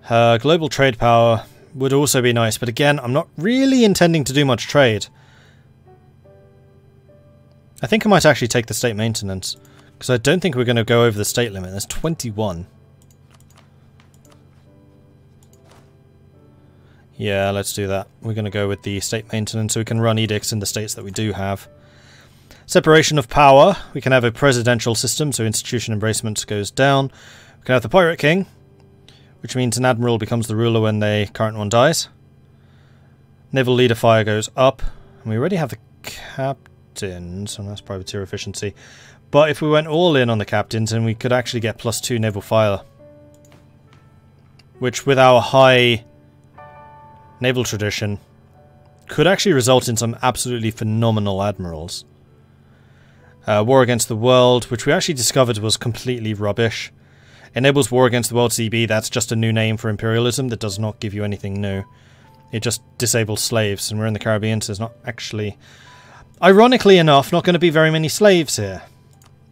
Global trade power would also be nice, but again, I'm not really intending to do much trade. I think I might actually take the state maintenance, because I don't think we're going to go over the state limit. There's 21. Yeah, let's do that. We're going to go with the state maintenance so we can run edicts in the states that we do have. Separation of power. We can have a presidential system, so institution embracement goes down. We can have the pirate king, which means an admiral becomes the ruler when the current one dies. Naval leader fire goes up. And we already have the captains, and that's privateer efficiency. But if we went all in on the captains, then we could actually get +2 naval fire. Which, with our high naval tradition, could actually result in some absolutely phenomenal admirals. War against the world, which we actually discovered was completely rubbish. Enables war against the world CB, that's just a new name for imperialism that does not give you anything new. It just disables slaves, and we're in the Caribbean, so there's not actually... Ironically enough, not going to be very many slaves here.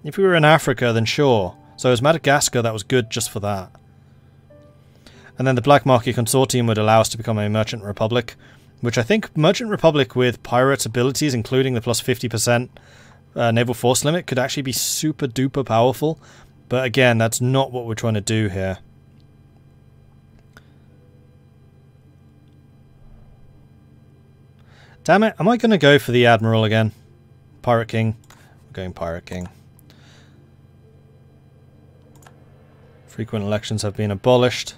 If we were in Africa, then sure. So as Madagascar, that was good just for that. And then the Black Market Consortium would allow us to become a Merchant Republic, which I think Merchant Republic with pirate abilities, including the +50% naval force limit, could actually be super duper powerful. But again, that's not what we're trying to do here. Damn it, am I going to go for the Admiral again? Pirate King. I'm going Pirate King. Frequent elections have been abolished,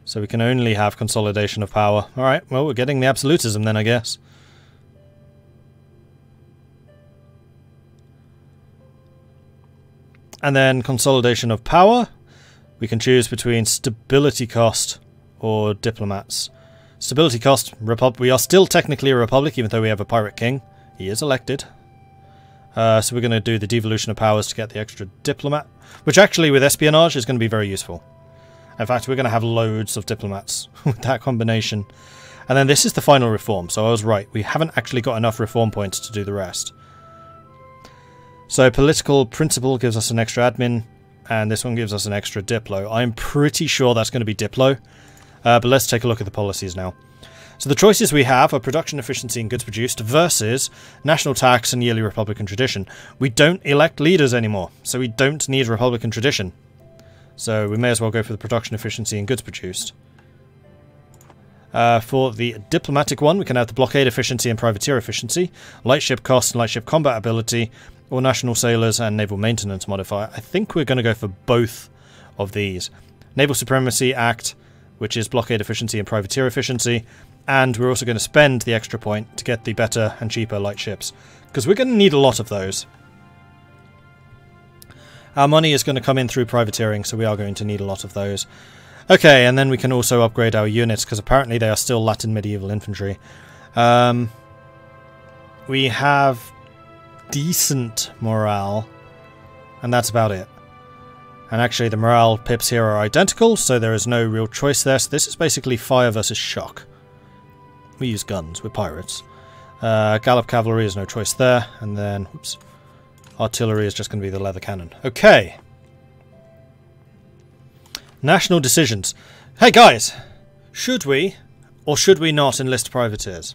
so we can only have consolidation of power. Alright, well, we're getting the absolutism then, I guess. And then consolidation of power. We can choose between stability cost or diplomats. Stability cost, we are still technically a republic, even though we have a pirate king. He is elected. So we're going to do the devolution of powers to get the extra diplomat, which actually with espionage is going to be very useful. In fact, we're going to have loads of diplomats with that combination. And then this is the final reform, so I was right. We haven't actually got enough reform points to do the rest. So political principle gives us an extra admin, and this one gives us an extra diplo. I'm pretty sure that's going to be diplo, but let's take a look at the policies now. So the choices we have are production efficiency and goods produced versus national tax and yearly republican tradition. We don't elect leaders anymore, so we don't need republican tradition. So we may as well go for the production efficiency and goods produced. For the diplomatic one, we can have the blockade efficiency and privateer efficiency, light ship cost and light ship combat ability, or national sailors and naval maintenance modifier. I think we're going to go for both of these. Naval Supremacy Act, which is blockade efficiency and privateer efficiency, and we're also going to spend the extra point to get the better and cheaper light ships, because we're going to need a lot of those. Our money is going to come in through privateering, so we are going to need a lot of those. Okay, and then we can also upgrade our units, because apparently they are still Latin medieval infantry. We have decent morale, and that's about it. And actually the morale pips here are identical, so there is no real choice there. So this is basically fire versus shock. We use guns, we're pirates. Gallop cavalry is no choice there, and then, whoops, artillery is just going to be the leather cannon. Okay. National decisions. Hey guys! Should we, or should we not enlist privateers?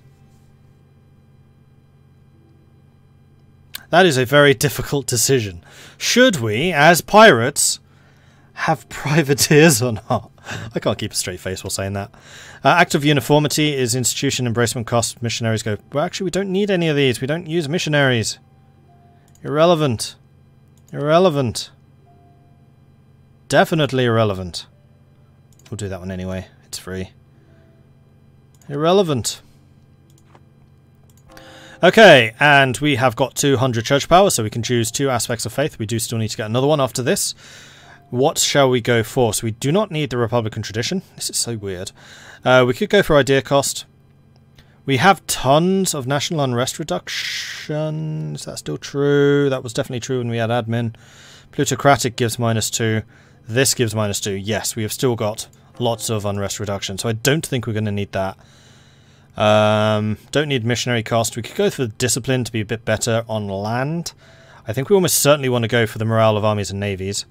That is a very difficult decision. Should we, as pirates, have privateers or not? I can't keep a straight face while saying that. Act of uniformity is institution embracement cost. Missionaries go, well, actually, we don't need any of these. We don't use missionaries. Irrelevant. Irrelevant. Definitely irrelevant. We'll do that one anyway. It's free. Irrelevant. Okay, and we have got 200 church power, so we can choose 2 aspects of faith. We do still need to get another one after this. What shall we go for? So we do not need the Republican tradition. This is so weird. We could go for idea cost. We have tons of national unrest reduction. Is that still true? That was definitely true when we had admin. Plutocratic gives -2. This gives -2. Yes, we have still got lots of unrest reduction, so I don't think we're going to need that. Don't need missionary cost. We could go for discipline to be a bit better on land. I think we almost certainly want to go for the morale of armies and navies.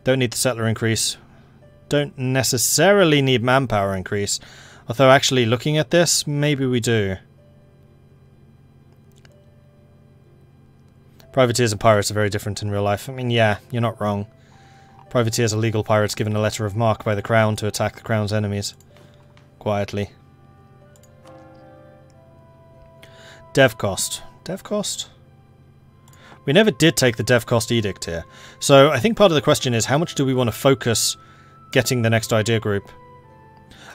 Don't need the settler increase. don't necessarily need manpower increase. Although actually looking at this, maybe we do. Privateers and pirates are very different in real life. I mean, yeah, you're not wrong. Privateers are legal pirates given a letter of marque by the Crown to attack the Crown's enemies. Quietly. Dev cost. Dev cost? We never did take the dev cost edict here. So I think part of the question is how much do we want to focus getting the next idea group?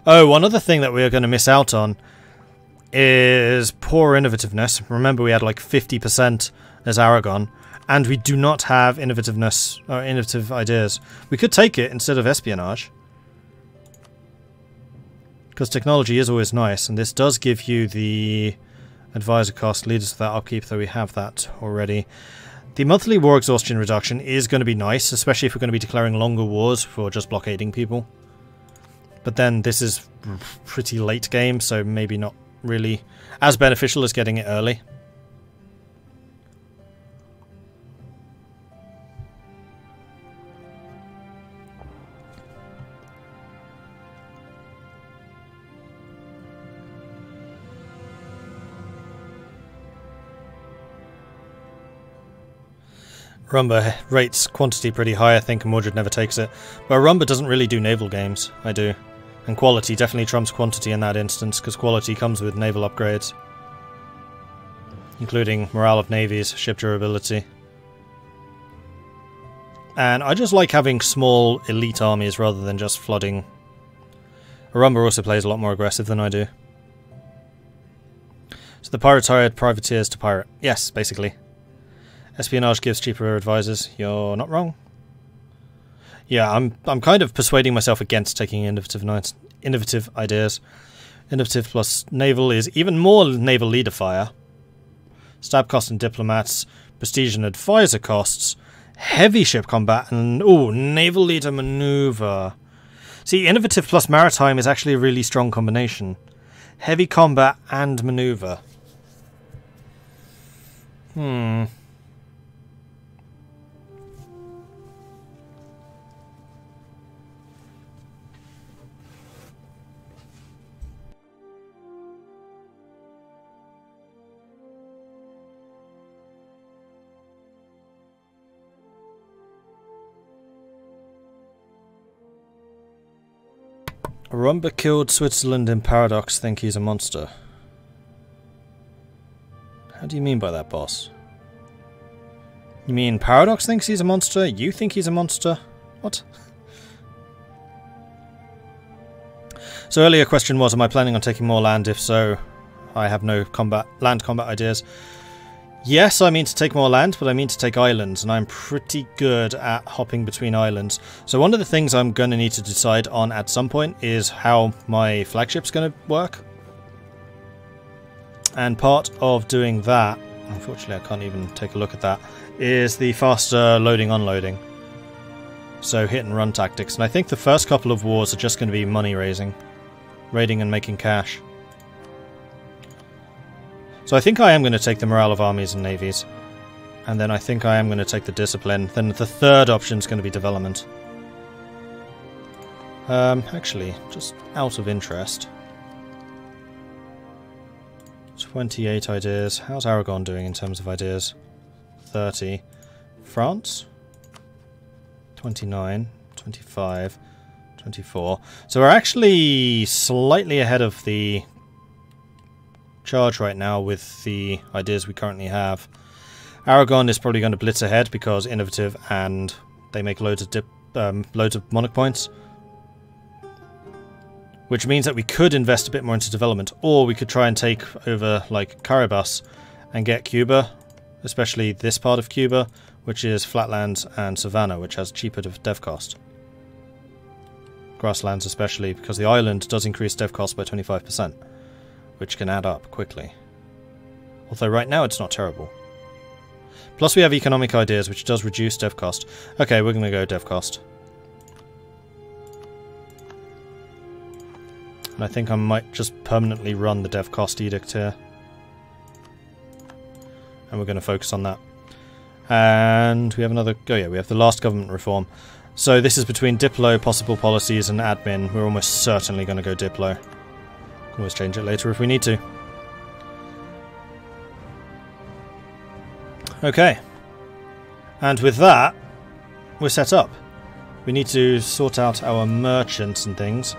Oh, one other thing that we're going to miss out on is poor innovativeness. Remember we had like 50% as Aragon, and we do not have innovativeness or innovative ideas. We could take it instead of espionage. Because technology is always nice, and this does give you the advisor cost, leaders without upkeep, though we have that already. The monthly war exhaustion reduction is going to be nice, especially if we're going to be declaring longer wars for just blockading people. But then this is pretty late game, so maybe not really as beneficial as getting it early. Rumba rates quantity pretty high, I think, and Mordred never takes it. But Rumba doesn't really do naval games. I do. And quality definitely trumps quantity in that instance, because quality comes with naval upgrades. Including morale of navies, ship durability. And I just like having small elite armies rather than just flooding. Rumba also plays a lot more aggressive than I do. So the pirates hired privateers to pirate. Yes, basically. Espionage gives cheaper advisors. You're not wrong. Yeah, I'm kind of persuading myself against taking innovative ideas. Innovative plus naval is even more naval leader fire. Stab cost and diplomats, prestige and advisor costs, heavy ship combat, and naval leader maneuver. See, innovative plus maritime is actually a really strong combination. Heavy combat and maneuver. Rumba killed Switzerland in Paradox, think he's a monster. How do you mean by that, boss? You mean Paradox thinks he's a monster? You think he's a monster? What? So earlier question was, am I planning on taking more land? If so, I have no land combat ideas. Yes, I mean to take more land, but I mean to take islands, and I'm pretty good at hopping between islands. So one of the things I'm going to need to decide on at some point is how my flagship's going to work. And part of doing that, unfortunately I can't even take a look at that, is the faster loading unloading. So hit and run tactics, and I think the first couple of wars are just going to be money raising. Raiding and making cash. So I think I am going to take the morale of armies and navies. And then I think I am going to take the discipline. Then the third option is going to be development. Actually, just out of interest. 28 ideas. How's Aragon doing in terms of ideas? 30. France? 29. 25. 24. So we're actually slightly ahead of the charge right now with the ideas we currently have. Aragon is probably going to blitz ahead because innovative and they make loads of monarch points, which means that we could invest a bit more into development, or we could try and take over like Caribas and get Cuba, especially this part of Cuba, which is flatlands and savannah, which has cheaper dev cost. Grasslands especially, because the island does increase dev cost by 25%. Which can add up quickly. Although right now it's not terrible. Plus we have economic ideas, which does reduce dev cost. Okay, we're going to go dev cost. And I think I might just permanently run the dev cost edict here. And we're going to focus on that. And we have another... Oh yeah, we have the last government reform. So this is between Diplo, possible policies, and admin. We're almost certainly going to go Diplo. Can always change it later if we need to. Okay. And with that, we're set up. We need to sort out our merchants and things.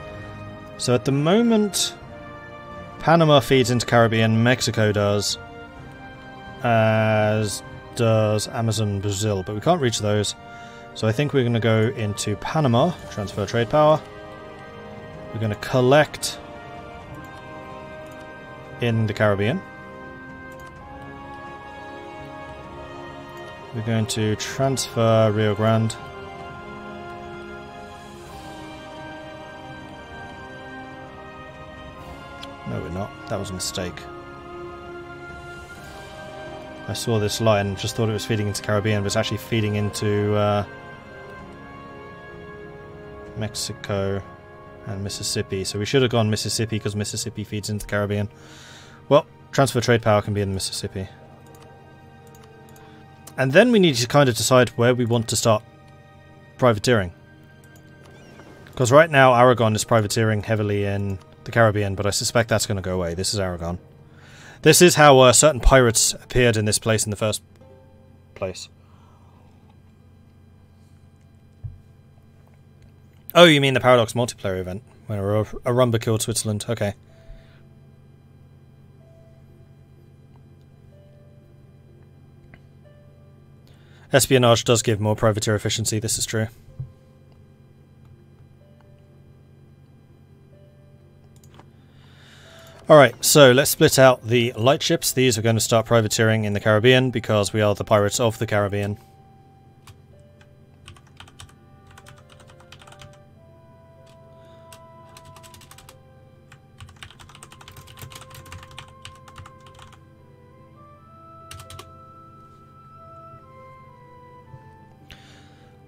So at the moment, Panama feeds into Caribbean, Mexico does, as does Amazon, Brazil, but we can't reach those. So I think we're going to go into Panama, transfer trade power. We're going to collect in the Caribbean. We're going to transfer Rio Grande. No, we're not. That was a mistake. I saw this line and just thought it was feeding into Caribbean, but it's actually feeding into Mexico and Mississippi. So we should have gone Mississippi because Mississippi feeds into the Caribbean. Well, transfer trade power can be in Mississippi. And then we need to kind of decide where we want to start privateering. Because right now Aragon is privateering heavily in the Caribbean, but I suspect that's going to go away. This is Aragon. This is how certain pirates appeared in this place in the first place. Oh, you mean the Paradox multiplayer event, where Arumba killed Switzerland. Okay. Espionage does give more privateer efficiency, this is true. Alright, so let's split out the light ships. These are going to start privateering in the Caribbean because we are the pirates of the Caribbean.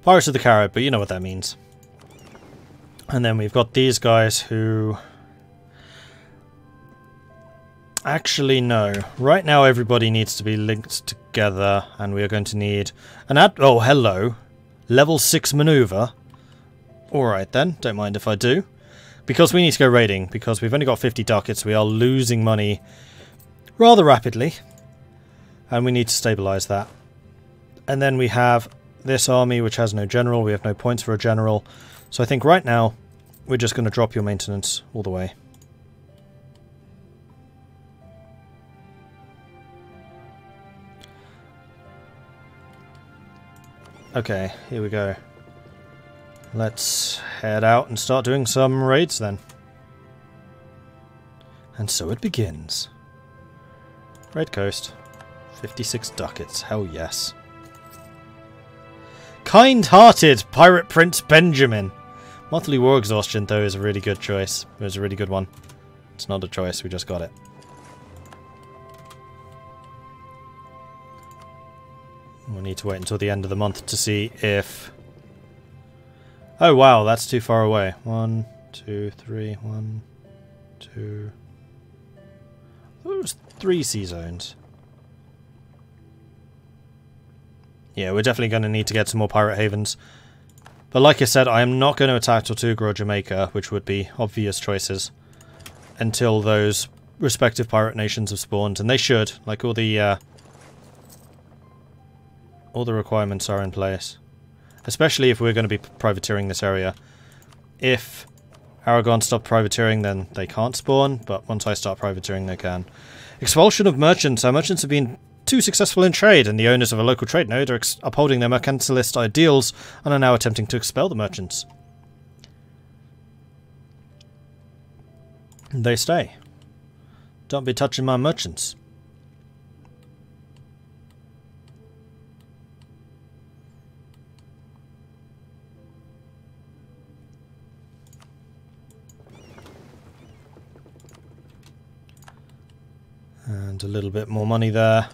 Pirates of the Carib, but you know what that means. And then we've got these guys who... Actually, no. Right now everybody needs to be linked together, and we are going to need an oh, hello. Level 6 maneuver. Alright then, don't mind if I do. Because we need to go raiding, because we've only got 50 ducats, we are losing money rather rapidly. And we need to stabilise that. And then we have this army, which has no general. We have no points for a general. So I think right now, we're just going to drop your maintenance all the way. Okay, here we go. Let's head out and start doing some raids then. And so it begins. Raid Coast. 56 ducats, hell yes. Kind-hearted Pirate Prince Benjamin. Monthly War Exhaustion, though, is a really good choice. It was a really good one. It's not a choice, we just got it. We'll need to wait until the end of the month to see if... Oh wow, that's too far away. 1, 2, 3, 1, 2... There was 3 sea zones. Yeah, we're definitely going to need to get some more pirate havens. But like I said, I am not going to attack Tortuga or Jamaica, which would be obvious choices, until those respective pirate nations have spawned, and they should. Like all the requirements are in place. Especially if we're going to be privateering this area. If Aragon stopped privateering, then they can't spawn, but once I start privateering, they can. Expulsion of merchants. Our merchants have been too successful in trade, and the owners of a local trade node are upholding their mercantilist ideals and are now attempting to expel the merchants. They stay. Don't be touching my merchants. And a little bit more money there.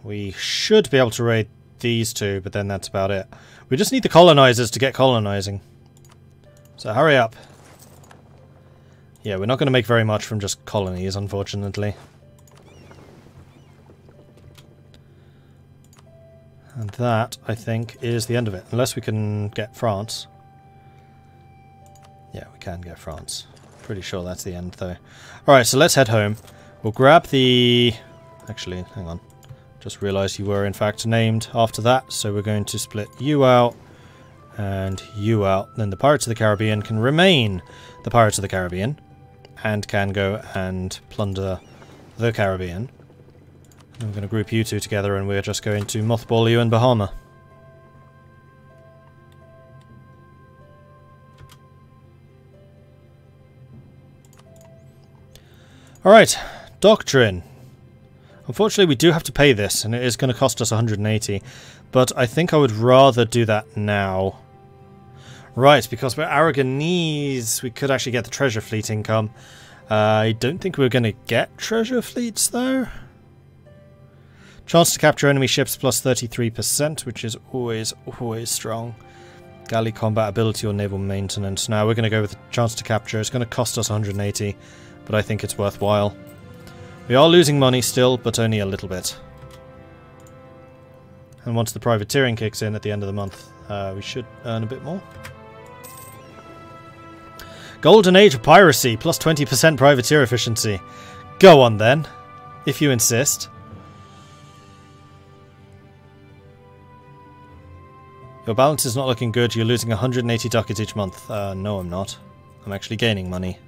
We should be able to raid these two, but then that's about it. We just need the colonizers to get colonizing. So hurry up. Yeah, we're not going to make very much from just colonies, unfortunately. And that, I think, is the end of it. Unless we can get France. Yeah, we can get France. Pretty sure that's the end, though. Alright, so let's head home. We'll grab the... Actually, hang on. Just realised you were, in fact, named after that. So we're going to split you out and you out. Then the Pirates of the Caribbean can remain the Pirates of the Caribbean. And can go and plunder the Caribbean. I'm going to group you two together and we're just going to mothball you in Bahama. Alright, Doctrine. Unfortunately we do have to pay this and it is going to cost us 180, but I think I would rather do that now. Right, because we're Aragonese, we could actually get the treasure fleet income. I don't think we're going to get treasure fleets though. Chance to capture enemy ships plus 33%, which is always strong. Galley combat ability or naval maintenance. Now we're going to go with the chance to capture. It's going to cost us 180, but I think it's worthwhile. We are losing money still, but only a little bit. And once the privateering kicks in at the end of the month, we should earn a bit more. Golden Age of Piracy, plus 20% privateer efficiency. Go on then, if you insist. Your balance is not looking good. You're losing 180 ducats each month. No, I'm not. I'm actually gaining money.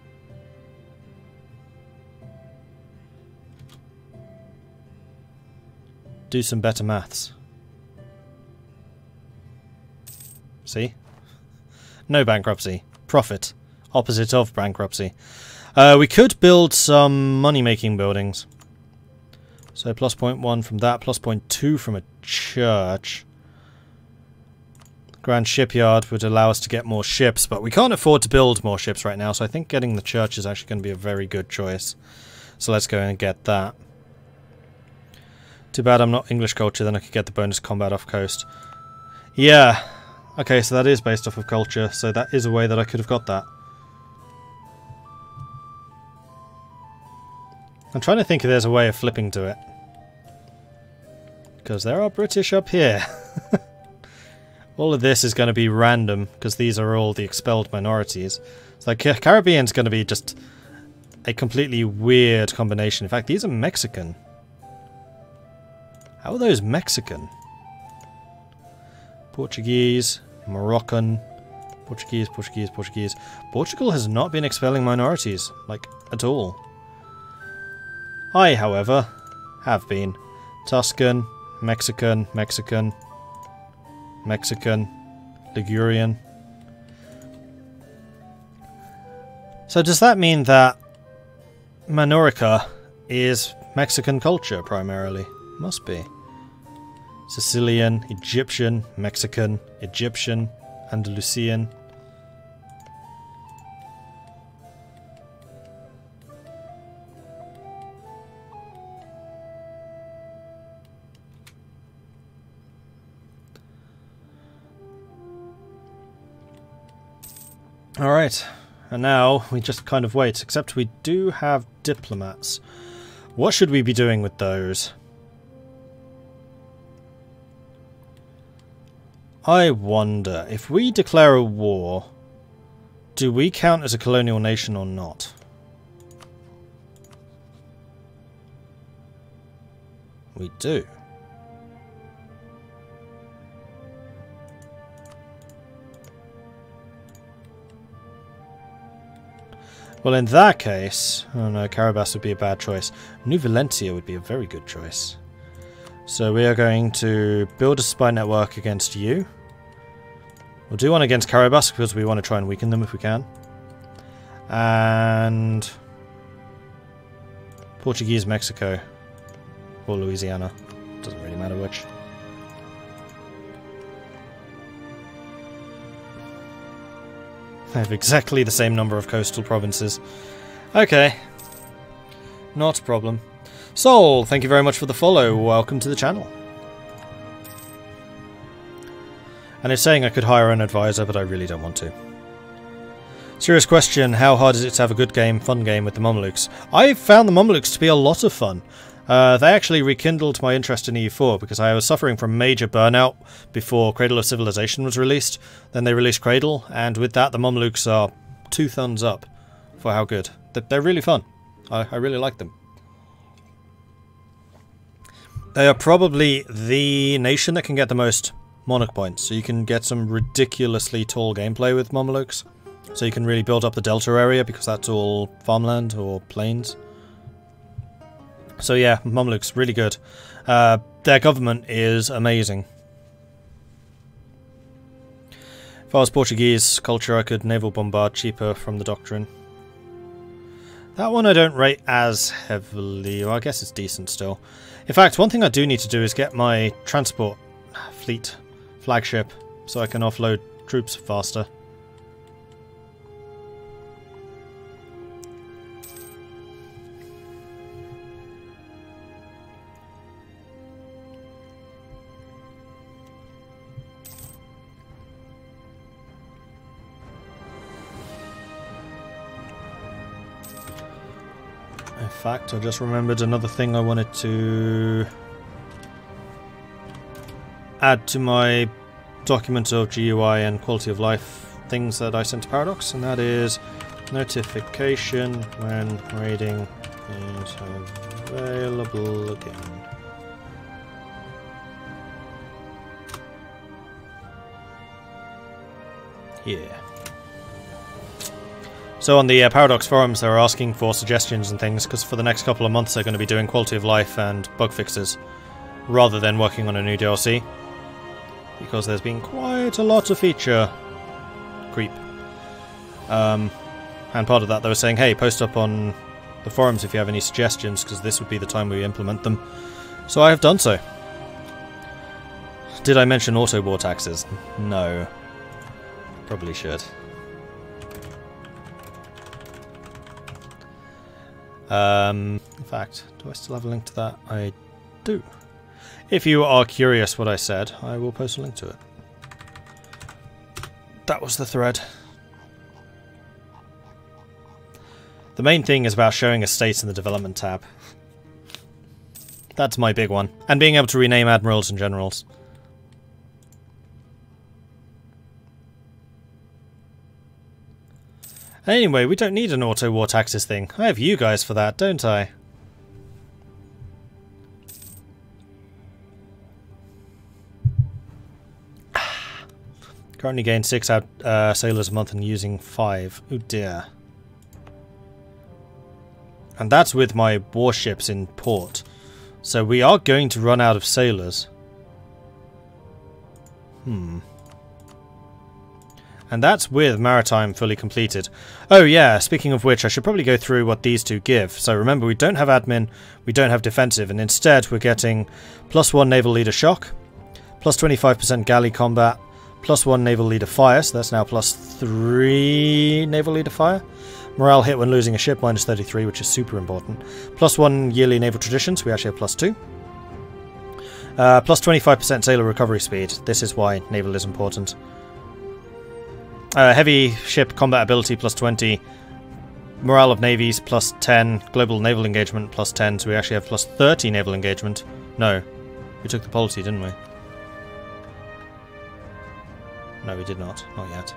Do some better maths. See? No bankruptcy. Profit. Opposite of bankruptcy. We could build some money-making buildings. So plus 0.1 from that, plus 0.2 from a church. Grand Shipyard would allow us to get more ships, but we can't afford to build more ships right now, so I think getting the church is actually going to be a very good choice. So let's go and get that. Too bad I'm not English culture, then I could get the bonus combat off coast. Yeah. Okay, so that is based off of culture, so that is a way that I could have got that. I'm trying to think if there's a way of flipping to it. Because there are British up here. All of this is going to be random, because these are all the expelled minorities. So Caribbean's going to be just a completely weird combination. In fact, these are Mexican. How are those Mexican? Portuguese, Moroccan, Portuguese. Portugal has not been expelling minorities, like, at all. I, however, have been. Tuscan, Mexican, Ligurian. So does that mean that Minorca is Mexican culture primarily? Must be. Sicilian, Egyptian, Mexican, Egyptian, Andalusian. Alright, and now we just kind of wait, except we do have diplomats. What should we be doing with those? I wonder, if we declare a war, do we count as a colonial nation or not? We do. Well, in that case... Oh no, Carabas would be a bad choice. New Valentia would be a very good choice. So we are going to build a spy network against you. We'll do one against Carabas because we want to try and weaken them if we can. And... Portuguese Mexico. Or Louisiana. Doesn't really matter which. I have exactly the same number of coastal provinces. Okay. Not a problem. Sol, thank you very much for the follow. Welcome to the channel. And it's saying I could hire an advisor, but I really don't want to. Serious question, how hard is it to have a good game, fun game with the Mamelukes? I found the Mamelukes to be a lot of fun. They actually rekindled my interest in EU4 because I was suffering from major burnout before Cradle of Civilization was released. Then they released Cradle, and with that the Mamluks are 2 thumbs up for how good. They're really fun. I really like them. They are probably the nation that can get the most monarch points, so you can get some ridiculously tall gameplay with Mamluks. So you can really build up the Delta area because that's all farmland or plains. So yeah, Mamluks, really good. Their government is amazing. If I was Portuguese culture, I could naval bombard cheaper from the doctrine. That one I don't rate as heavily. Well, I guess it's decent still. In fact, one thing I do need to do is get my transport fleet flagship so I can offload troops faster. In fact, I just remembered another thing I wanted to add to my document of GUI and quality of life things that I sent to Paradox, and that is notification when raiding is available again. Yeah. So on the Paradox forums they're asking for suggestions and things, because for the next couple of months they're going to be doing quality of life and bug fixes, rather than working on a new DLC. Because there's been quite a lot of feature creep. And part of that they were saying, hey, post up on the forums if you have any suggestions, because this would be the time we implement them. So I have done so. Did I mention auto war taxes? No. Probably should. In fact, do I still have a link to that? I do. If you are curious what I said, I will post a link to it. That was the thread. The main thing is about showing estates in the development tab. That's my big one. And being able to rename admirals and generals. Anyway, we don't need an auto war taxes thing. I have you guys for that, don't I? Currently gain 6 sailors a month and using 5. Oh dear. And that's with my warships in port. So we are going to run out of sailors. And that's with Maritime fully completed. Oh yeah, speaking of which, I should probably go through what these two give. So remember, we don't have admin, we don't have defensive, and instead we're getting +1 naval leader shock, +25% galley combat, +1 naval leader fire, so that's now +3 naval leader fire. Morale hit when losing a ship, -33, which is super important. +1 yearly naval traditions, we actually have +2. +25% sailor recovery speed, this is why naval is important. Heavy ship combat ability +20, morale of navies +10, global naval engagement +10, so we actually have +30 naval engagement. No, we took the policy, didn't we? No, we did not yet.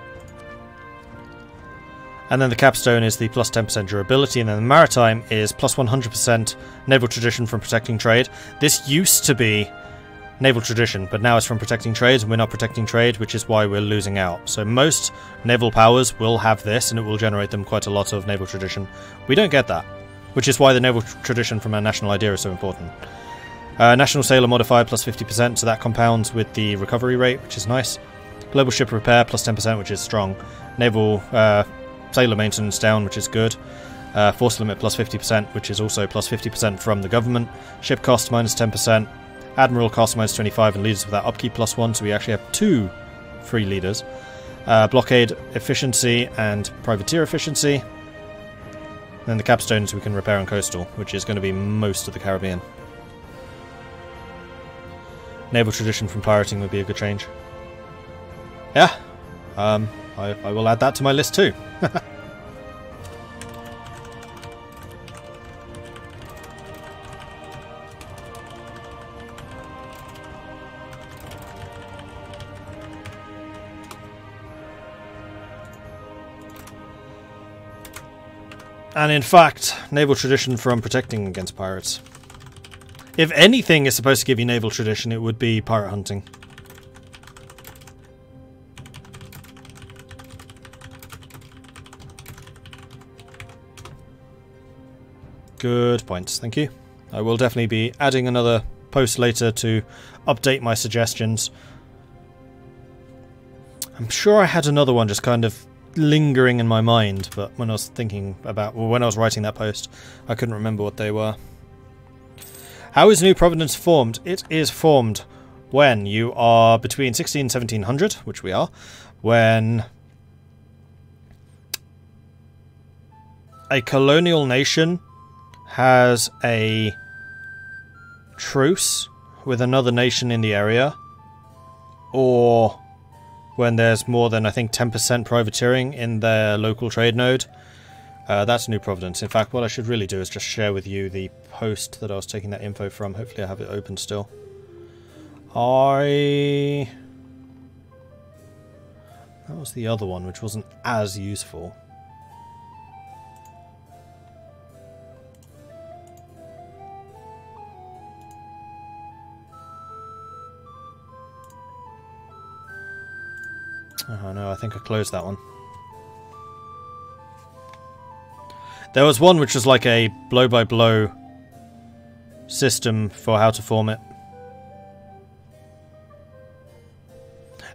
And then the capstone is the +10% durability, and then the maritime is +100% naval tradition from protecting trade. This used to be naval tradition, but now it's from protecting trade, and we're not protecting trade, which is why we're losing out. So most naval powers will have this, and it will generate them quite a lot of naval tradition. We don't get that, which is why the naval tradition from our national idea is so important. National sailor modifier +50%, so that compounds with the recovery rate, which is nice. Global ship repair +10%, which is strong. Naval sailor maintenance down, which is good. Force limit +50%, which is also +50% from the government. Ship cost -10%. Admiral cost -25, and leaders without upkeep +1, so we actually have 2 free leaders. Blockade efficiency and privateer efficiency. And then the capstones we can repair on coastal, which is going to be most of the Caribbean. Naval tradition from pirating would be a good change. Yeah, I will add that to my list too. And in fact, naval tradition from protecting against pirates. If anything is supposed to give you naval tradition, it would be pirate hunting. Good points, thank you. I will definitely be adding another post later to update my suggestions. I'm sure I had another one just kind of lingering in my mind, but when I was thinking about, well, when I was writing that post, I couldn't remember what they were. How is New Providence formed? It is formed when you are between 16 and 1700, which we are, when a colonial nation has a truce with another nation in the area, or when there's more than, I think, 10% privateering in their local trade node. That's New Providence. In fact, what I should really do is just share with you the post that I was taking that info from. Hopefully I have it open still. That was the other one, which wasn't as useful. Oh no, I think I closed that one. There was one which was like a blow-by-blow system for how to form it.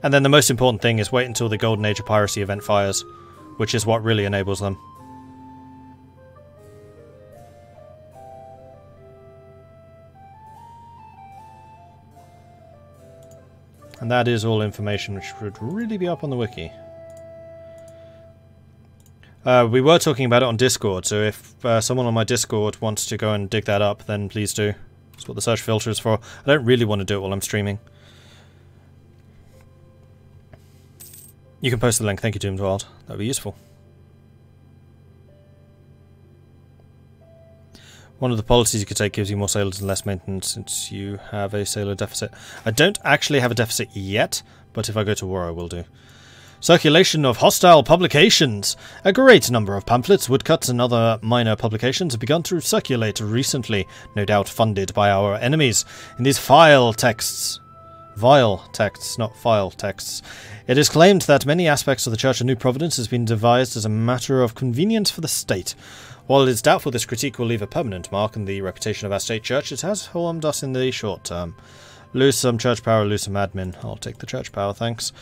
And then the most important thing is wait until the Golden Age of Piracy event fires, which is what really enables them. And that is all information which would really be up on the wiki. We were talking about it on Discord, so if someone on my Discord wants to go and dig that up, then please do. That's what the search filter is for. I don't really want to do it while I'm streaming. You can post the link. Thank you, Doomed Wild. That would be useful. One of the policies you could take gives you more sailors and less maintenance since you have a sailor deficit. I don't actually have a deficit yet, but if I go to war I will do. Circulation of hostile publications. A great number of pamphlets, woodcuts and other minor publications have begun to circulate recently, no doubt funded by our enemies. In these vile texts, not file texts, it is claimed that many aspects of the Church of New Providence has been devised as a matter of convenience for the state. While it is doubtful this critique will leave a permanent mark on the reputation of our state church, it has harmed us in the short term. Lose some church power, lose some admin. I'll take the church power, thanks.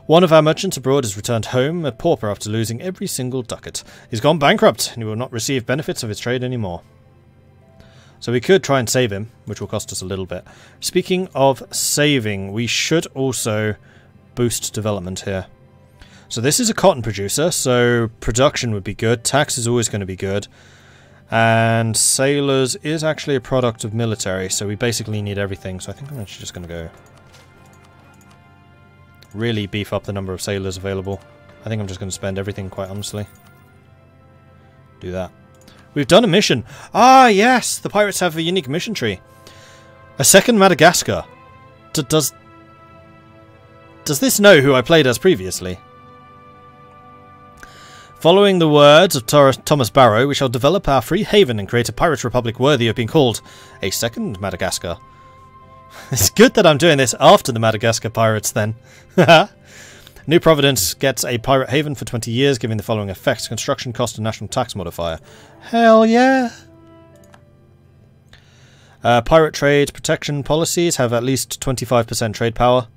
One of our merchants abroad has returned home, a pauper after losing every single ducat. He's gone bankrupt, and he will not receive benefits of his trade anymore. So we could try and save him, which will cost us a little bit. Speaking of saving, we should also boost development here. So this is a cotton producer, so production would be good. Tax is always going to be good. And sailors is actually a product of military, so we basically need everything. So I think I'm actually just going to go really beef up the number of sailors available. I think I'm just going to spend everything, quite honestly. Do that. We've done a mission. Ah, yes! The pirates have a unique mission tree. A second Madagascar. Does this know who I played as previously? Following the words of Thomas Barrow, we shall develop our free haven and create a pirate republic worthy of being called a second Madagascar. It's good that I'm doing this after the Madagascar pirates, then. New Providence gets a pirate haven for 20 years, giving the following effects: construction cost and national tax modifier. Hell yeah! Pirate trade protection policies have at least 25% trade power,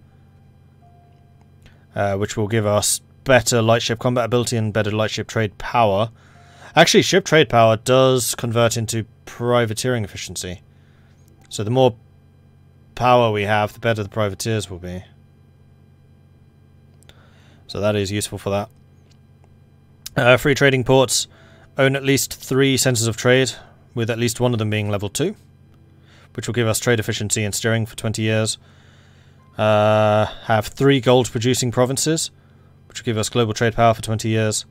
which will give us better lightship combat ability and better lightship trade power. Actually, ship trade power does convert into privateering efficiency. So the more power we have, the better the privateers will be. So that is useful for that. Free trading ports own at least 3 centres of trade, with at least one of them being level 2, which will give us trade efficiency and steering for 20 years. Have 3 gold producing provinces, which will give us global trade power for 20 years.